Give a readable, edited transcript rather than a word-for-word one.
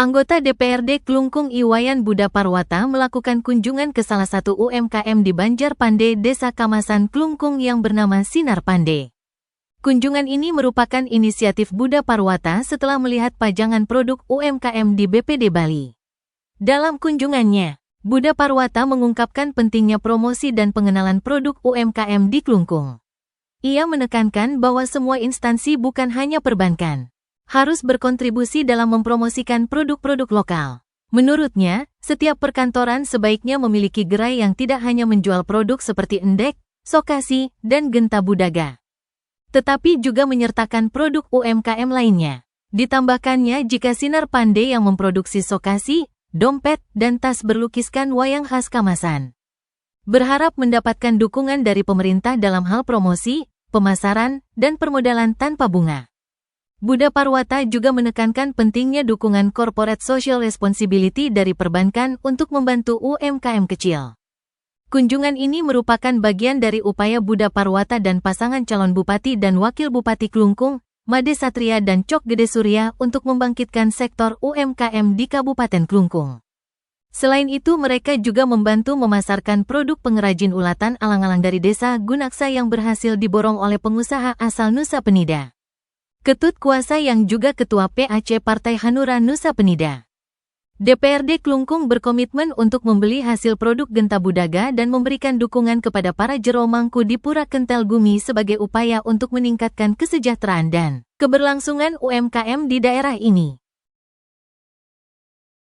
Anggota DPRD Klungkung Iwayan Budha Parwata melakukan kunjungan ke salah satu UMKM di Banjar Pande, Desa Kamasan, Klungkung yang bernama Sinar Pande. Kunjungan ini merupakan inisiatif Budha Parwata setelah melihat pajangan produk UMKM di BPD Bali. Dalam kunjungannya, Budha Parwata mengungkapkan pentingnya promosi dan pengenalan produk UMKM di Klungkung. Ia menekankan bahwa semua instansi bukan hanya perbankan harus berkontribusi dalam mempromosikan produk-produk lokal. Menurutnya, setiap perkantoran sebaiknya memiliki gerai yang tidak hanya menjual produk seperti endek, sokasi, dan genta budaga, tetapi juga menyertakan produk UMKM lainnya. Ditambahkannya jika Sinar Pande yang memproduksi sokasi, dompet, dan tas berlukiskan wayang khas Kamasan. Berharap mendapatkan dukungan dari pemerintah dalam hal promosi, pemasaran, dan permodalan tanpa bunga. Budha Parwata juga menekankan pentingnya dukungan corporate social responsibility dari perbankan untuk membantu UMKM kecil. Kunjungan ini merupakan bagian dari upaya Budha Parwata dan pasangan calon Bupati dan Wakil Bupati Klungkung, Made Satria dan Cok Gede Surya untuk membangkitkan sektor UMKM di Kabupaten Klungkung. Selain itu mereka juga membantu memasarkan produk pengrajin ulatan alang-alang dari Desa Gunaksa yang berhasil diborong oleh pengusaha asal Nusa Penida. Ketut Kuasa yang juga Ketua PAC Partai Hanura Nusa Penida. DPRD Klungkung berkomitmen untuk membeli hasil produk genta budaga dan memberikan dukungan kepada para jero mangku di Pura Kentel Gumi sebagai upaya untuk meningkatkan kesejahteraan dan keberlangsungan UMKM di daerah ini.